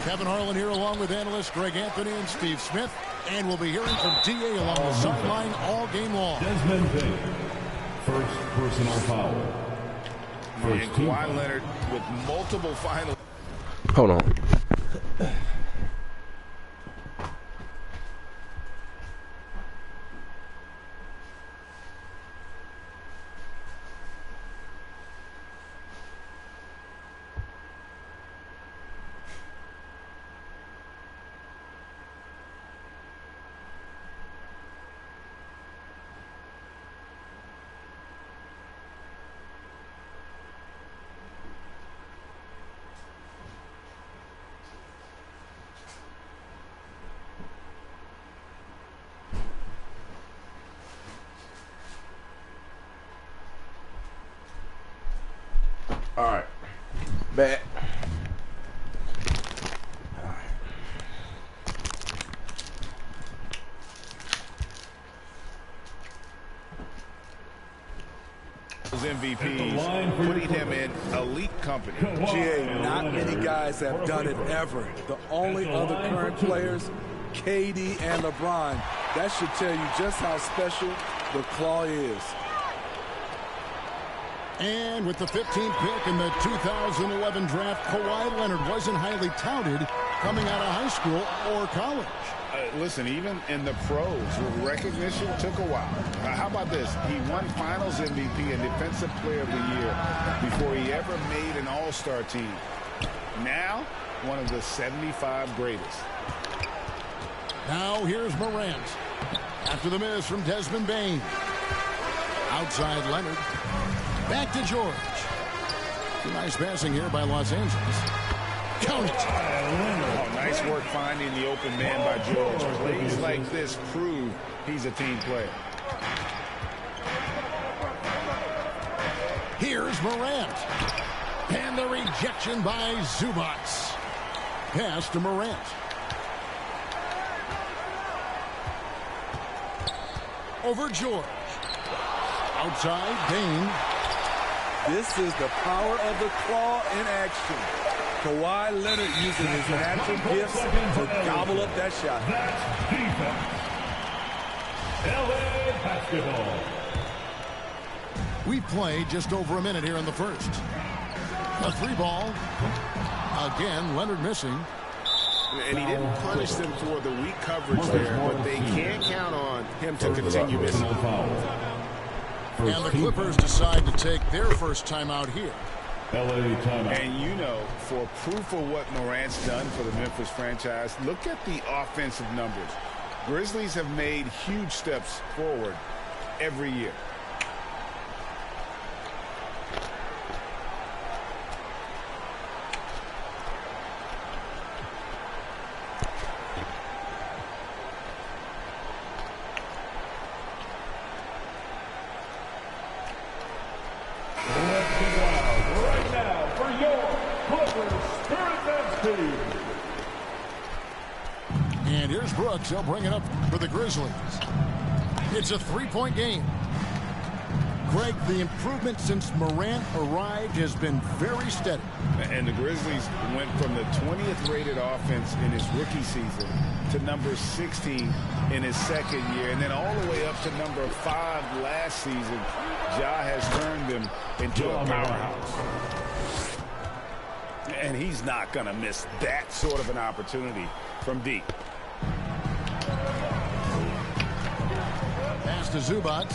Kevin Harlan here along with analysts Greg Anthony and Steve Smith. And we'll be hearing from D.A. along the sideline all game long. Desmond Bain, first personal foul. And Kawhi Leonard with multiple final. Hold on. All right, back. All right. MVPs, putting him in elite company. GA, not many guys have done it ever. The only other current players, KD and LeBron. That should tell you just how special the Claw is. And with the 15th pick in the 2011 draft, Kawhi Leonard wasn't highly touted coming out of high school or college. Listen, even in the pros, recognition took a while. How about this? He won Finals MVP and Defensive Player of the Year before he ever made an All-Star team. Now, one of the 75 greatest. Now here's Morant. After the miss from Desmond Bain. Outside Leonard. Back to George. Some nice passing here by Los Angeles. Count it. Oh, nice work finding the open man by George. Plays like this prove he's a team player. Here's Morant. And the rejection by Zubac. Pass to Morant. Over George. Outside, Bain. This is the power of the Claw in action. Kawhi Leonard using his natural gifts to gobble up that shot. That's defense. LA basketball. We've played just over a minute here in the first. A three ball. Again, Leonard missing. And he didn't punish them for the weak coverage there, but they can't count on him to continue missing. And the Clippers decide to take their first timeout here. LA timeout. And you know, for proof of what Morant's done for the Memphis franchise, look at the offensive numbers. Grizzlies have made huge steps forward every year. And here's Brooks. He'll bring it up for the Grizzlies. It's a three-point game. Greg, the improvement since Morant arrived has been very steady. And the Grizzlies went from the 20th rated offense in his rookie season to number 16 in his second year, and then all the way up to number 5 last season. Ja has turned them into a powerhouse. And he's not going to miss that sort of an opportunity from deep. Pass to Zubac.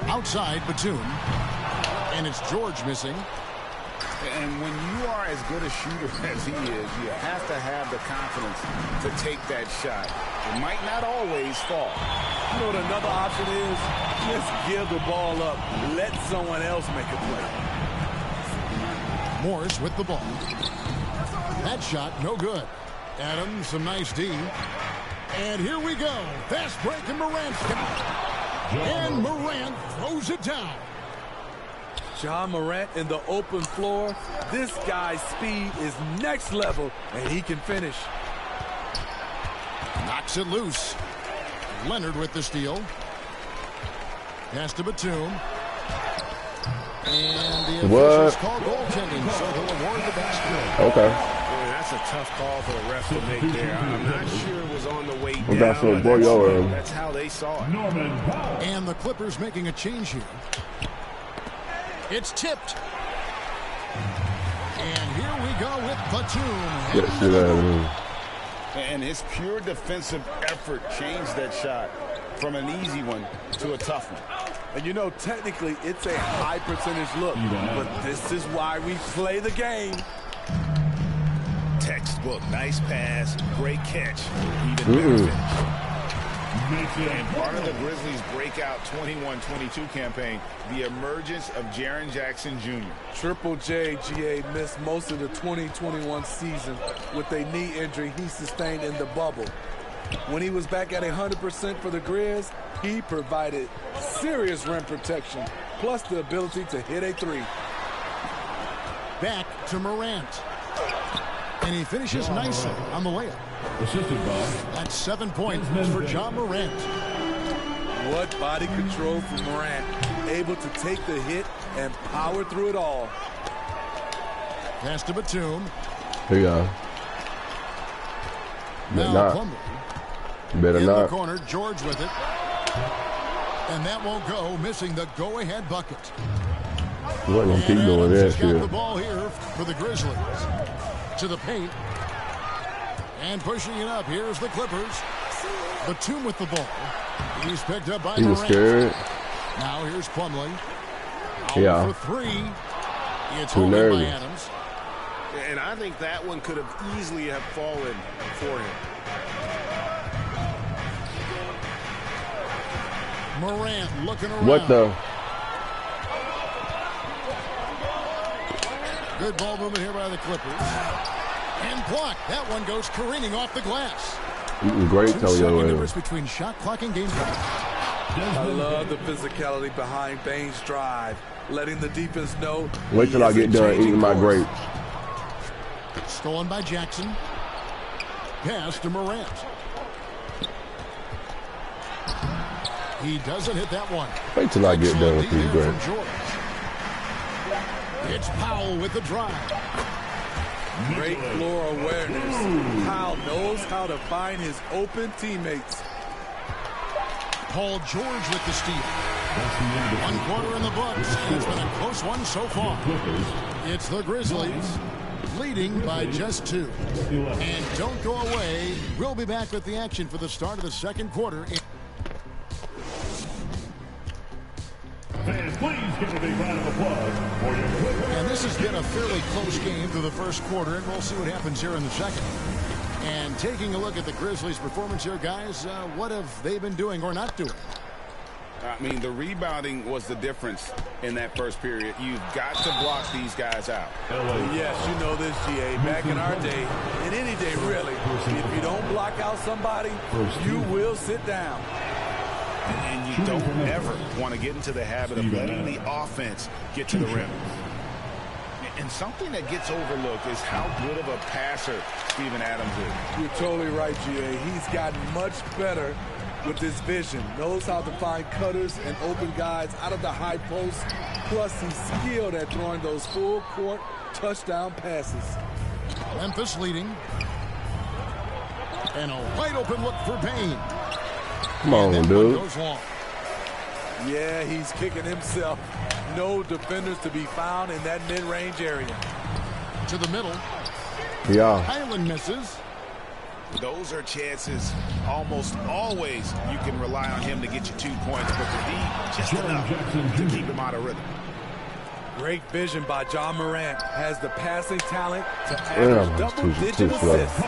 Outside Batum. And it's George missing. And when you are as good a shooter as he is, you have to have the confidence to take that shot. It might not always fall. You know what another option is? Just give the ball up. Let someone else make a play. Morris with the ball. That shot, no good. Adams, some nice D. And here we go. Fast break and Morant's got. And Morant throws it down. Ja Morant in the open floor. This guy's speed is next level, and he can finish. Knocks it loose. Leonard with the steal. Pass to Batum. And the What? officials call goaltending, so they'll award the basket. Okay. Man, that's a tough call for the ref to make there. I'm not sure it was on the way We got some down. boy over. That's how they saw it. Norman Powell. And the Clippers making a change here. It's tipped. And here we go with Batum. Get shit out of me. And his pure defensive effort changed that shot from an easy one to a tough one. And you know, technically, it's a high percentage look, but this is why we play the game. Textbook, nice pass, great catch, even better finish. And part of the Grizzlies' breakout 21-22 campaign, the emergence of Jaren Jackson Jr. Triple J, GA, missed most of the 2021 season with a knee injury he sustained in the bubble. When he was back at 100% for the Grizz, he provided serious rim protection, plus the ability to hit a three. Back to Morant. And he finishes nicely on the layup. Assisted by That's 7 points for John Morant. What body control from Morant, able to take the hit and power through it all. Pass to Batum. Here you go. Better Now not. Plumlee. Better In the not. corner, George with it. And that won't go, missing the go-ahead bucket. You wasn't gonna keep And doing Adams that has got the shit. ball here for the Grizzlies. To the paint. And pushing it up. Here's the Clippers. Batum with the ball. He's picked up by He was Morant. scared. Now here's Plumlee. Out Yeah. for three. It's Too holding by nervous. Adams. And I think that one could have easily have fallen for him. Morant looking around. What the? Good ball movement here by the Clippers. And blocked. That one goes careening off the glass. Eating great, 2 tell second you difference between shot clock and game time. I love the physicality behind Bain's drive, letting the defense know. Wait till he I get isn't done changing eating my course. grapes. Stolen by Jackson. Pass to Morant. He doesn't hit that one. Wait till I get done with Excellent these D there grapes. from George. It's Powell with the drive. Great floor awareness. Powell knows how to find his open teammates. Paul George with the steal. 1 quarter in the books. And it's been a close one so far. It's the Grizzlies leading by just 2. And don't go away. We'll be back with the action for the start of the second quarter. fans, please give a big round of applause for your Clippers. And this has been a fairly close game through the first quarter, and we'll see what happens here in the second. And taking a look at the Grizzlies' performance here, guys, what have they been doing or not doing? I mean, the rebounding was the difference in that first period. You've got to block these guys out. Yes, you know this, GA. Back in our day, in any day really, if you don't block out somebody, you will sit down. And you don't ever want to get into the habit of letting the offense get to the rim. And something that gets overlooked is how good of a passer Steven Adams is. You're totally right, GA. He's gotten much better with his vision. Knows how to find cutters and open guys out of the high post. Plus, he's skilled at throwing those full court touchdown passes. Memphis leading. And a wide open look for Payne. Come on, That one dude. goes long. Yeah, he's kicking himself. No defenders to be found in that mid-range area. To the middle. Yeah. Highland misses. Those are chances almost always you can rely on him to get you 2 points, but the D just enough to keep him out of rhythm. Great vision by John Morant. Has the passing talent to Damn, average that's double-digit too slow. assists.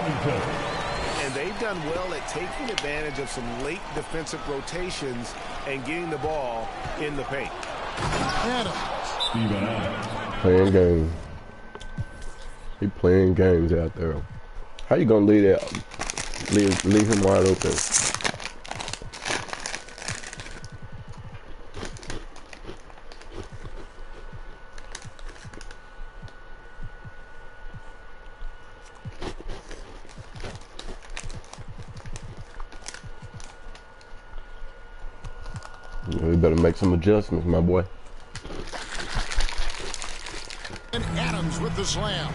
And they've done well at taking advantage of some late defensive rotations and getting the ball in the paint. Adams. Steven Adams. Playing games. He playing games out there. How you gonna leave that? Leave him wide open. We better make some adjustments, my boy. with the slam.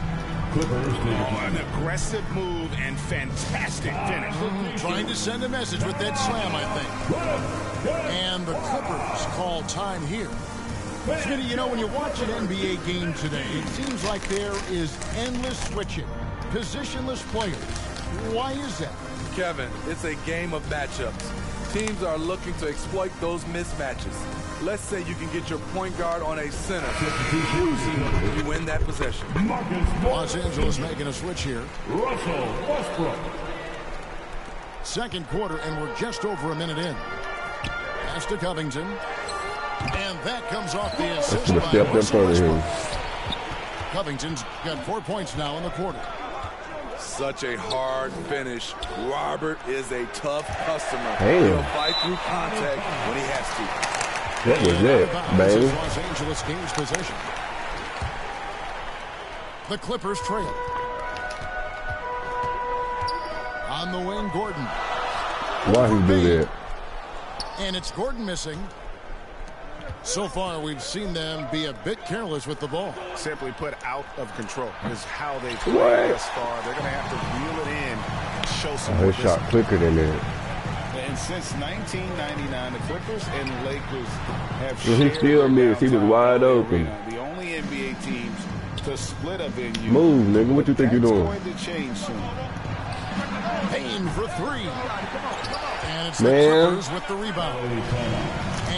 An aggressive move and fantastic finish. Trying to send a message with that slam, I think. And the Clippers call time here. Smitty, you know, when you watch an NBA game today, it seems like there is endless switching, positionless players. Why is that? Kevin, it's a game of matchups. Teams are looking to exploit those mismatches. Let's say you can get your point guard on a center. You win that possession. Los Angeles making a switch here. Russell Westbrook. Second quarter, and we're just over a minute in. Pass to Covington. And that comes off the assist by Russell Westbrook. Covington's got 4 points now in the quarter. Such a hard finish. Robert is a tough customer. Damn. He'll fight through contact when he has to. That was it, baby. Los Angeles gains possession. The Clippers trail. On the wing, Gordon. Why he do that? And it's Gordon missing. So far, we've seen them be a bit careless with the ball. Simply put, out of control is how they play thus far. They're going to have to reel it in and show some They shot quicker than that. And since 1999, the Clippers and Lakers have Well, he shared still missed. He was downtown wide LA open. arena, the only NBA teams to split a venue. Move, nigga. What you think you're doing? That's going to change soon. Payne for three. And it's Man. the Clippers with the rebound.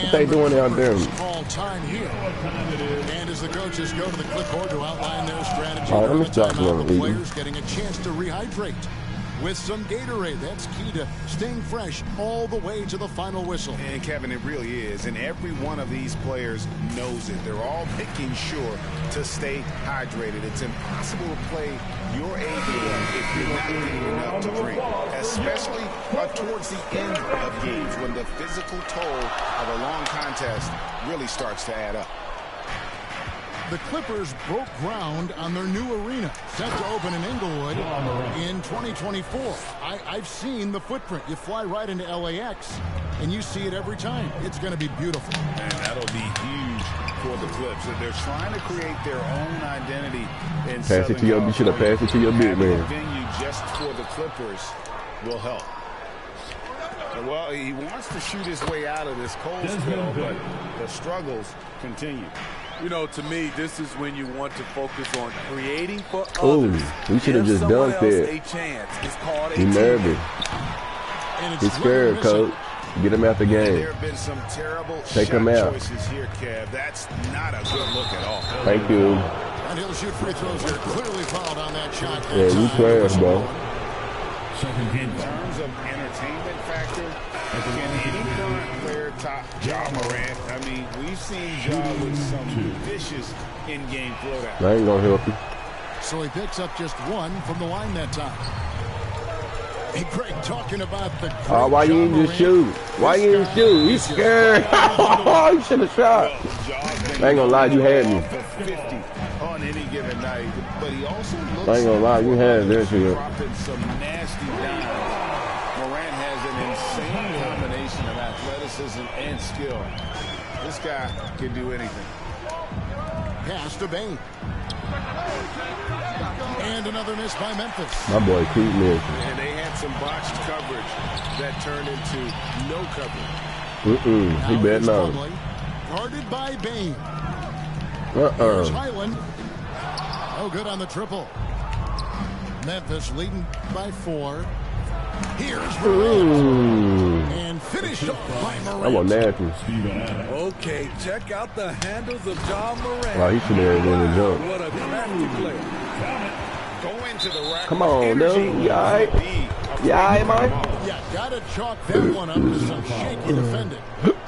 What they doing out there? Call time here. And as the coaches go to the clipboard to outline their strategy, All right, let me the stop timeout, one the eating. players getting a chance to rehydrate with some Gatorade. That's key to staying fresh all the way to the final whistle. And Kevin, it really is. And every one of these players knows it. They're all making sure to stay hydrated. It's impossible to play your A game if you're not getting enough to drink, especially towards the end of games when the physical toll of a long contest really starts to add up. The Clippers broke ground on their new arena, set to open in Inglewood in 2024. I've seen the footprint. You fly right into LAX, and you see it every time. It's going to be beautiful. And that'll be huge for the Clips. They're trying to create their own identity in Pass it to your. You should have passed it to your big Having a man. venue just for the Clippers will help. Well, he wants to shoot his way out of this cold spell, but the struggles continue. You know, to me, this is when you want to focus on creating for Oh, others. he should have Give just someone dunked else it. a chance. It's called a He team. nervous. And it's He's scared, missing. coach. Get him out the There game. have been some terrible Take shot him out. choices here, Kev. That's not a good look at all. Thank you. And he'll shoot free throws here. Clearly fouled on that shot. Yeah, you trash, bro. Second game. In terms of entertainment factor, can any current player top Ja Morant? I mean, we've seen Ja with some vicious in-game throwdown. I ain't gonna help you. So he picks up just one from the line that time. Hey, Greg, talking about the Oh, why you didn't just shoot? Why you didn't shoot? He's scared. You should have shot. I ain't gonna lie, you had me. For 50 on any given night, but he also looks I ain't gonna lie, you had this here. dropping some nasty dimes. Morant has an insane combination of athleticism and skill. This guy can do anything. pass to Bain. And another miss by Memphis. My boy keep missing. And they had some botched coverage that turned into no coverage. He better not. Plumlee, guarded by Bain. Here's Highland. Oh, good on the triple. Memphis leading by 4. Here's Morant. And finished off by Morant. I'm on nasty. Okay, check out the handles of Ja Morant. Oh, he should have been a jump. What a crafty player. Go into the rack. Come on, dude. You all right? You all right, Mike? Yeah, gotta chalk that one up to some shaky defending.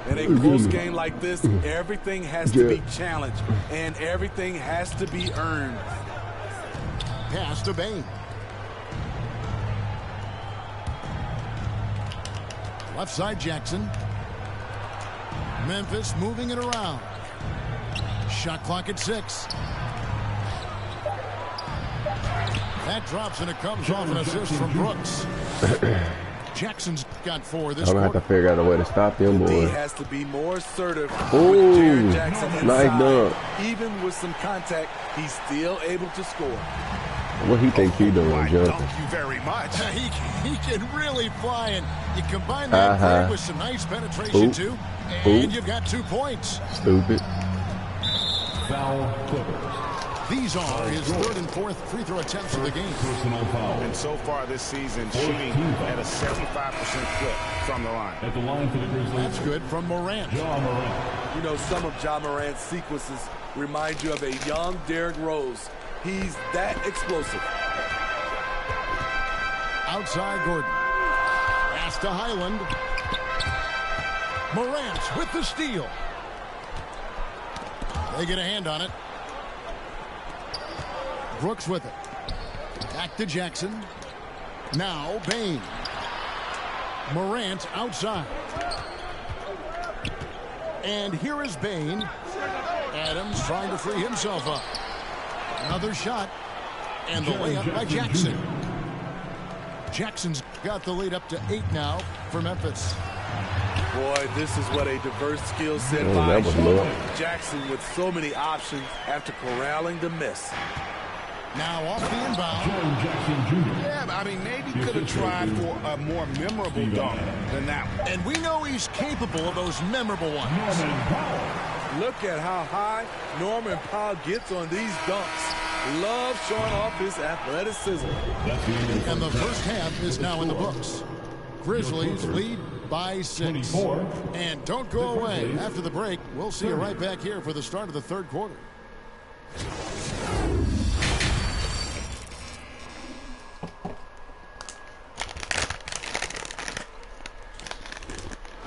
In a close game like this, everything has to be challenged, and everything has to be earned. Pass to Bain. Left side, Jackson. Memphis moving it around. Shot clock at 6. That drops and it comes off an assist from Brooks. Jackson's got 4 this I'm going to have to figure out a way to stop them, He boy. has to be more assertive Ooh, with Jared Jackson inside. nice dunk. Even with some contact, he's still able to score. What he think he doing, jumping? Thank you very much. He can really fly, and you combine that play with some nice penetration, too, and you've got 2 points. Stupid. Foul Clippers. These are his 3rd and 4th free throw attempts of the game. Personal foul. And so far this season, shooting at a 75% clip from the line. At the line for the Grizzlies. That's good from Morant. Ja Morant. You know, some of Ja Morant's sequences remind you of a young Derrick Rose. He's that explosive. Outside Gordon. Pass to Highland. Morant with the steal. They get a hand on it. Brooks with it. Back to Jackson. Now Bain. Morant outside. And here is Bain. Adams trying to free himself up. Another shot. And the layup by Jackson. Jackson's got the lead up to 8 now for Memphis. Boy, this is what a diverse skill set that was low. Jackson with so many options after corralling the miss. Now off the inbound. Jared Jackson Jr. Yeah, I mean, maybe could have tried for a more memorable dunk than that one. And we know he's capable of those memorable ones. Norman Powell. Look at how high Norman Powell gets on these dunks. Love showing off his athleticism. That's the end of And the first half is now in the books. Grizzlies lead by 6. 24. And don't go away. After the break, we'll see you right back here for the start of the 3rd quarter.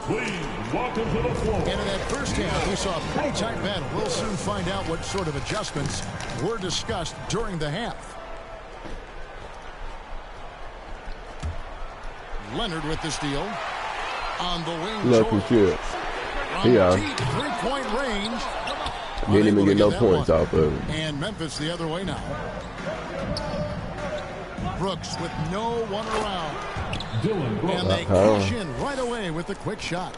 Please welcome to the floor. And in that first half, we saw a pretty tight battle. We'll soon find out what sort of adjustments were discussed during the half. Leonard with the steal. On the wing. Lucky shit. From deep 3-point range. Didn't even Unable to get no that points one. off of it. And Memphis the other way now. Brooks with no one around. Dylan Brooks. And they cash in right away with the quick shot.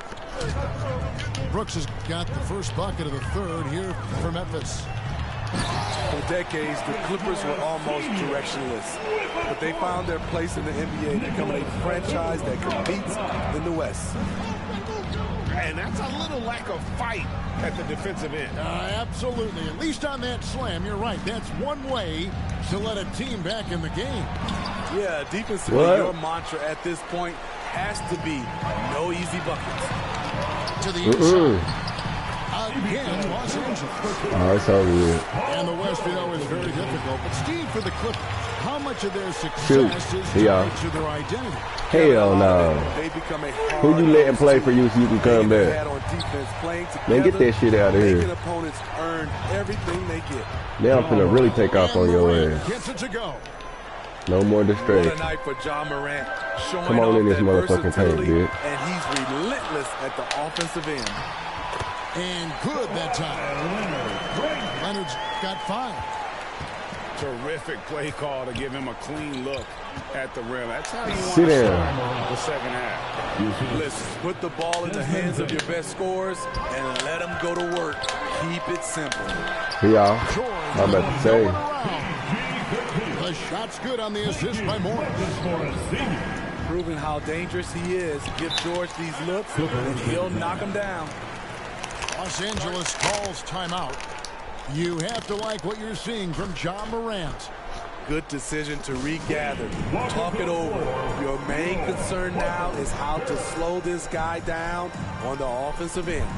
Brooks has got the first bucket of the 3rd here for Memphis. For decades, the Clippers were almost directionless, but they found their place in the NBA, becoming a franchise that competes in the West. And that's a little lack of fight at the defensive end. Absolutely. At least on that slam, you're right. That's one way to let a team back in the game. Yeah, defensively, your mantra at this point has to be no easy buckets. To the inside. Again, Los Angeles. Oh, it's over with. And the West, you know, is very difficult. But Steve, for the Clippers, how much of their success is tied to their identity? Hell no. They become a Who you letting play for you so you can come back? Man, get that shit out of here. Making opponents earn everything they get. Now I'm finna really take off on your ass. Gets it to go. No more What a distraction. night for Ja Morant. Showing Come on off in this that motherfucking tank, versatility, dude. and he's relentless at the offensive end. And good that time. Leonard's got 5. Terrific play call to give him a clean look at the rim. That's how you want Sit to down. start the second half. Listen, put the ball in the hands of your best scorers and let them go to work. Keep it simple. Y'all, I'm about to say. The shot's good on the assist by Morris. Proving how dangerous he is. Give George these looks, and he'll knock him down. Los Angeles calls timeout. You have to like what you're seeing from Ja Morant. Good decision to regather. Talk it over. Your main concern now is how to slow this guy down on the offensive end.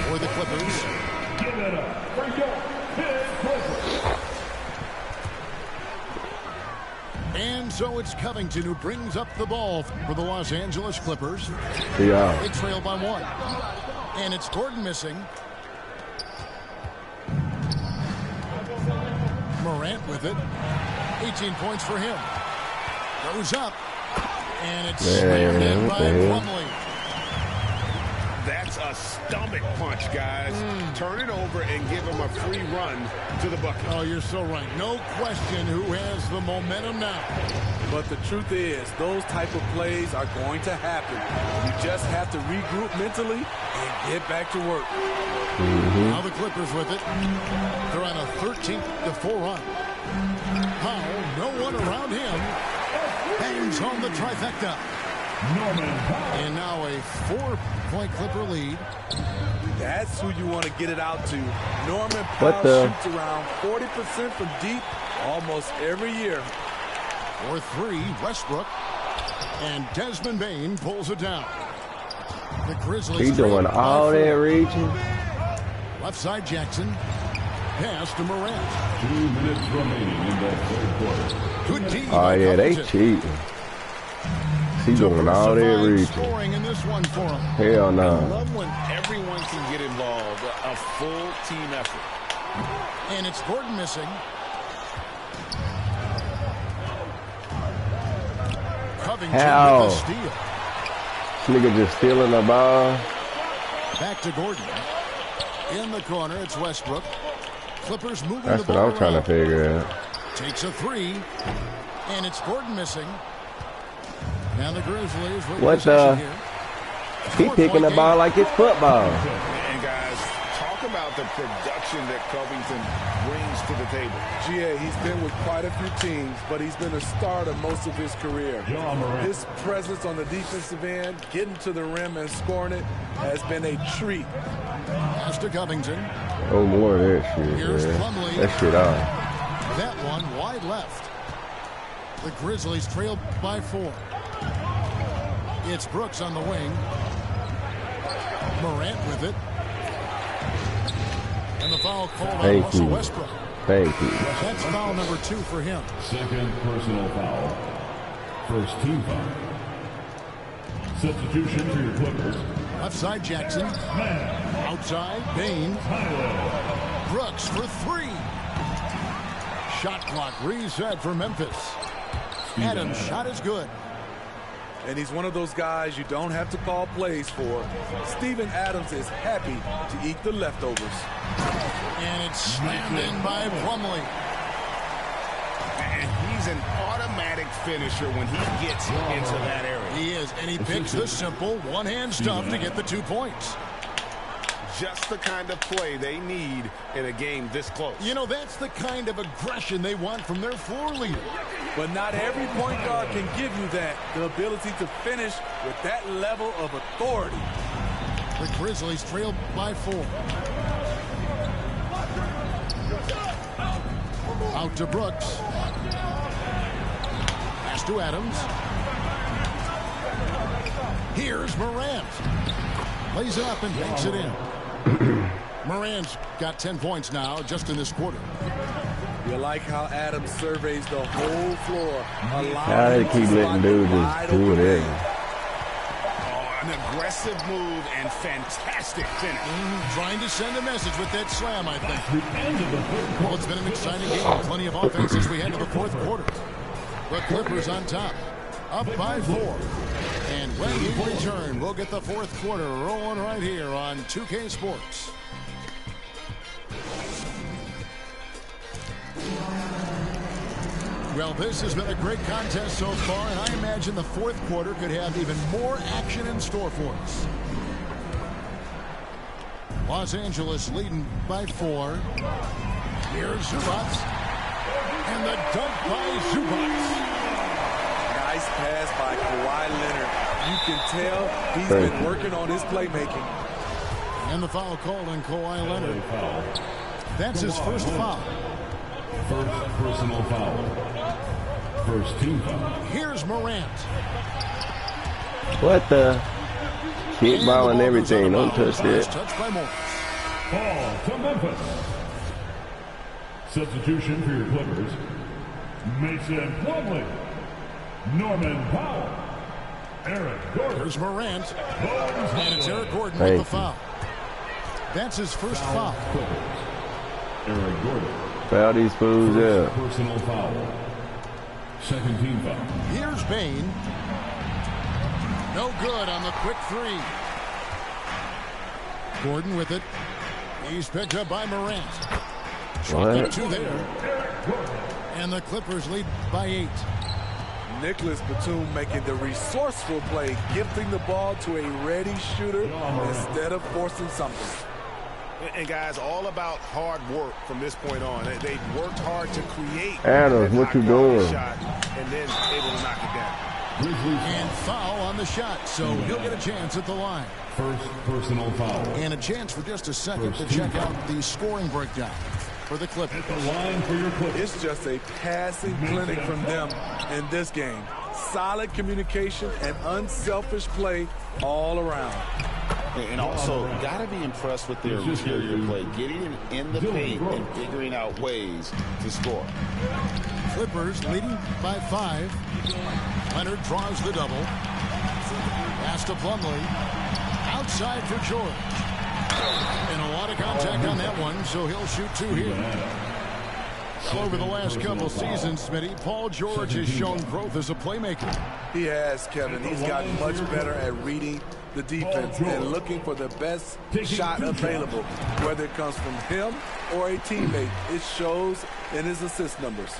For the Clippers. Give it up. And so it's Covington who brings up the ball for the Los Angeles Clippers. Yeah. They trail by 1. And it's Gordon missing. Morant with it. 18 points for him. Goes up. And it's slammed in by Plumlee. That's a stomach punch, guys. Turn it over and give him a free run to the bucket. Oh, you're so right. No question who has the momentum now. But the truth is, those type of plays are going to happen. You just have to regroup mentally and get back to work. Now the Clippers with it. They're on a 13-4 run. Powell, no one around him. Bangs home the trifecta. And now a 4-point Clipper lead. That's who you want to get it out to. Norman Powell shoots around 40% from deep almost every year. For 3, Westbrook. And Desmond Bane pulls it down. The Grizzlies. He's doing all that reaching. Left side Jackson. Pass to Morant. 2 minutes remaining in the third quarter. Good D. Oh, yeah, they cheating. He's doing all that reaching. Scoring in this one for him. Hell no. I love when everyone can get involved. A full team effort. And it's Gordon missing. Covington with the steal. This nigga just stealing the ball. Back to Gordon. In the corner, it's Westbrook. Clippers moving That's the what ball I'm trying to figure out. Takes a 3. And it's Gordon missing. Now the Grizzlies with What the? He picking the ball like it's football. And guys, talk about the production that Covington brings to the table. GA, he's been with quite a few teams, but he's been a starter most of his career. His presence on the defensive end, getting to the rim and scoring it, has been a treat. Pass to Covington. Oh, more of that shit, Here's man. Plumlee. That shit off. That one wide left. The Grizzlies trailed by 4. It's Brooks on the wing. Morant with it. And the foul called on Russell Westbrook. Thank you. That's foul number 2 for him. Second personal foul. First team foul. Substitution for your Clippers. Left side Jackson. Outside Bane. Brooks for 3. Shot clock reset for Memphis. Adams' shot is good. And he's one of those guys you don't have to call plays for. Steven Adams is happy to eat the leftovers. And it's slammed in by Plumlee. And he's an automatic finisher when he gets into that area. He is, and he picks the simple one-hand stuff to get the 2 points. Just the kind of play they need in a game this close. You know, that's the kind of aggression they want from their floor leader. But not every point guard can give you that, the ability to finish with that level of authority. The Grizzlies trail by 4. Out to Brooks. Pass to Adams. Here's Morant. Lays it up and banks it in. Morant's got 10 points now just in this quarter. You like how Adams surveys the whole floor. How they keep letting dudes just do it. Oh, an aggressive move and fantastic finish. Trying to send a message with that slam, I think. Well, it's been an exciting game. Plenty of offense as we head to the 4th quarter. The Clippers on top, up by 4. And when we return, we'll get the 4th quarter rolling right here on 2K Sports. Well, this has been a great contest so far, and I imagine the 4th quarter could have even more action in store for us. Los Angeles leading by 4. Here's Zubac. And the dunk by Zubac. Nice pass by Kawhi Leonard. You can tell he's been working on his playmaking. And the foul called on Kawhi Leonard. That's his first foul. First personal foul. First team foul. Here's Morant. What the? Kickball and everything. Don't touch that. Touch by Morris. Ball to Memphis. Substitution for your Clippers. Mason Plumlee. Norman Powell. Eric Gordon. Here's Morant. And it's Eric Gordon with the foul. That's his first foul. Eric Gordon. Foul these fools out. Personal foul. Second team foul. Here's Bain. No good on the quick three. Gordon with it. He's picked up by Morant. Shot 2 there. And the Clippers lead by 8. Nicholas Batum making the resourceful play, gifting the ball to a ready shooter instead of forcing something. And guys, all about hard work from this point on. They've worked hard to create Adams, what you doing? Shot and then able to knock it down. And foul on the shot, so he'll get a chance at the line. First personal foul. And a chance for just a second to check out the scoring breakdown for the Clippers. The line for your Clippers. It's just a passing clinic from them in this game. Solid communication and unselfish play all around. And also, got to be impressed with their interior play, getting in the paint and figuring out ways to score. Clippers leading by 5. Leonard draws the double. Pass to Plumlee. Outside for George. And a lot of contact on that one, so he'll shoot 2 here. Well, over the last couple seasons, Smitty, Paul George has shown growth as a playmaker. He has, Kevin. He's gotten much better at reading the defense and looking for the best shot available, whether it comes from him or a teammate. It shows in his assist numbers.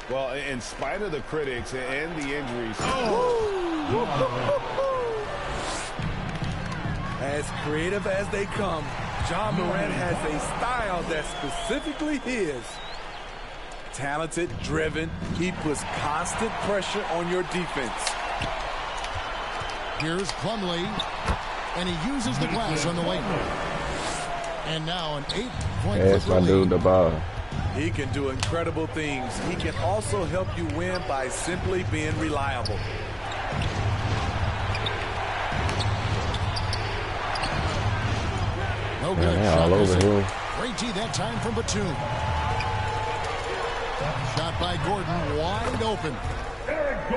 Well, in spite of the critics and the injuries. As creative as they come, Ja Morant has a style that's specifically his. Talented, driven, he puts constant pressure on your defense. Here's Plumlee, and he uses the glass on the lane. And now an 8-point That's my dude, the ball. He can do incredible things. He can also help you win by simply being reliable. No good. Yeah, all over him. Great D that time from Batum. Shot by Gordon, wide open.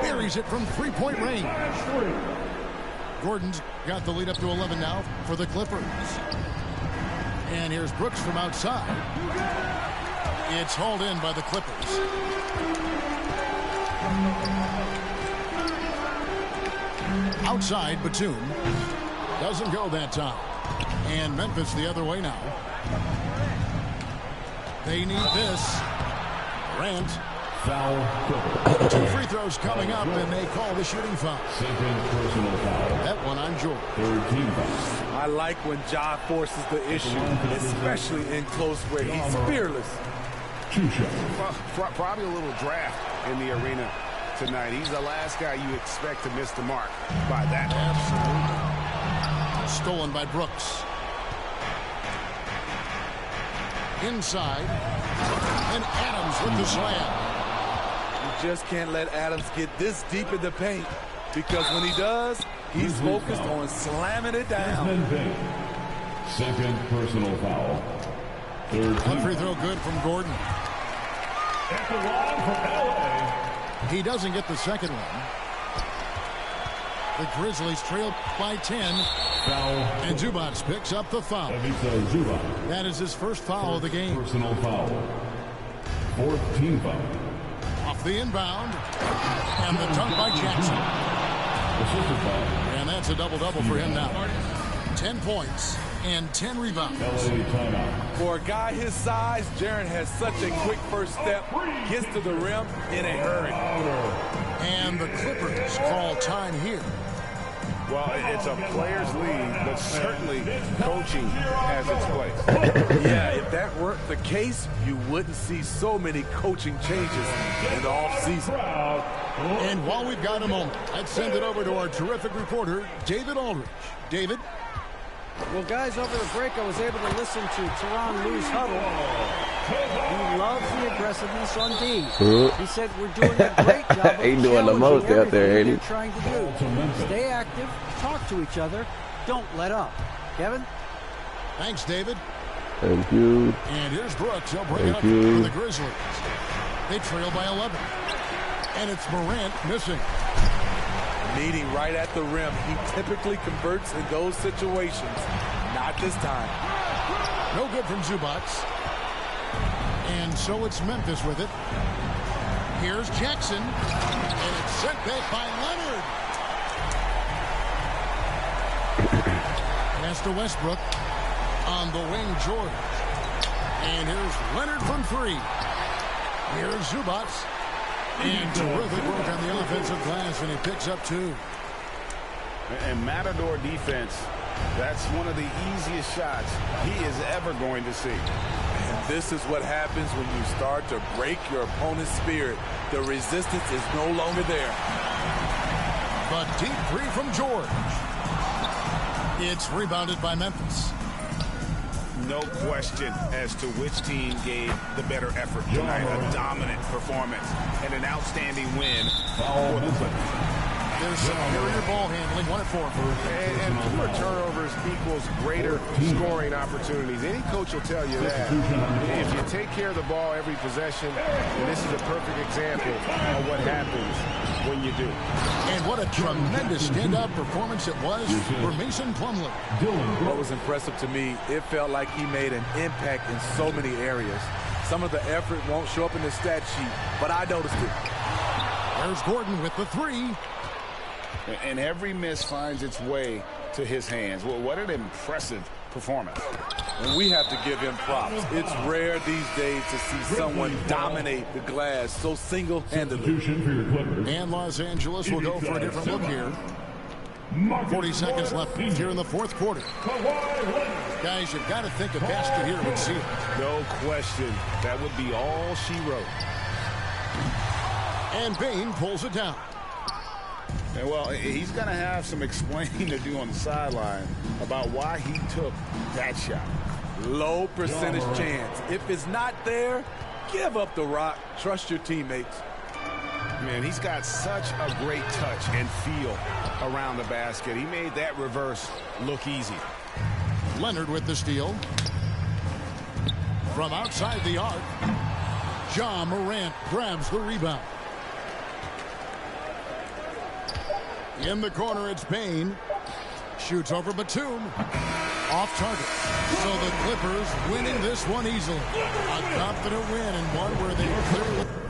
Buries it from 3-point range. Gordon's got the lead up to 11 now for the Clippers. And here's Brooks from outside. It's hauled in by the Clippers. Outside, Batum. Doesn't go that time. And Memphis the other way now. They need this. Durant. Foul. 2 free throws coming up, and they call the shooting foul. Second personal foul. That one on George. Third team foul. I like when Ja forces the issue, especially in close where he's fearless. 2 shots. Probably a little draft in the arena tonight. He's the last guy you expect to miss the mark by that. Absolutely. Stolen by Brooks. Inside. And Adams with the slam. You just can't let Adams get this deep in the paint, because when he does, he's focused on slamming it down. Second personal foul. Third One team. free throw good from Gordon. At the line from LA. He doesn't get the second one. The Grizzlies trail by 10. Foul. And Zubats picks up the foul. Ivica Zubac. That is his first foul of the game. Personal foul. Fourth team foul. Off the inbound. And the dunk by Jackson. Assisted foul. And that's a double-double for him now. 10 points and 10 rebounds. LA timeout. For a guy his size, Jaren has such a quick first step, gets to the rim in a hurry. And the Clippers call time here. Well, it's a player's league, but certainly coaching has its place. Yeah, if that weren't the case, you wouldn't see so many coaching changes in the offseason. And while we've got a moment, let's send it over to our terrific reporter, David Aldridge. David? Well, guys, over the break, I was able to listen to Teron Lou's huddle. He loves the aggressiveness on D. He said we're doing a great job of He doing the most out there, ain't he? they're trying to do. Stay active, talk to each other, don't let up. Kevin? Thanks, David. Thank you. And here's Brooks. He'll bring it Thank up you. for the Grizzlies. They trail by 11. And it's Morant missing. Meeting right at the rim, he typically converts in those situations. Not this time. No good from Zubats. And so it's Memphis with it. Here's Jackson. And it's sent back by Leonard. Pass to Westbrook. On the wing, George. And here's Leonard from 3. Here's Zubac. And terrific work on the offensive glass, and he picks up 2. And Matador defense, that's one of the easiest shots he is ever going to see. And this is what happens when you start to break your opponent's spirit. The resistance is no longer there. The deep 3 from George. It's rebounded by Memphis. No question as to which team gave the better effort tonight. A dominant performance and an outstanding win for the Clippers. There's superior ball handling, 1 of 4. And fewer turnovers equals greater scoring opportunities. Any coach will tell you that. If you take care of the ball every possession, and this is a perfect example of what happens when you do. And what a tremendous standout performance it was for Mason Plumlee. What was impressive to me, it felt like he made an impact in so many areas. Some of the effort won't show up in the stat sheet, but I noticed it. There's Gordon with the 3. And every miss finds its way to his hands. Well, what an impressive performance. And we have to give him props. It's rare these days to see someone dominate the glass so single-handedly. And Los Angeles will go for a different look here. 40 seconds left here in the 4th quarter. Guys, you've got to think a basket here would seal it. No question. That would be all she wrote. And Bain pulls it down. And well, he's going to have some explaining to do on the sideline about why he took that shot. Low percentage chance. If it's not there, give up the rock. Trust your teammates. Man, he's got such a great touch and feel around the basket. He made that reverse look easy. Leonard with the steal. From outside the arc, Ja Morant grabs the rebound. In the corner, it's Bain. Shoots over Batum. Off target. So the Clippers winning this one easily. A confident win and one where they clearly...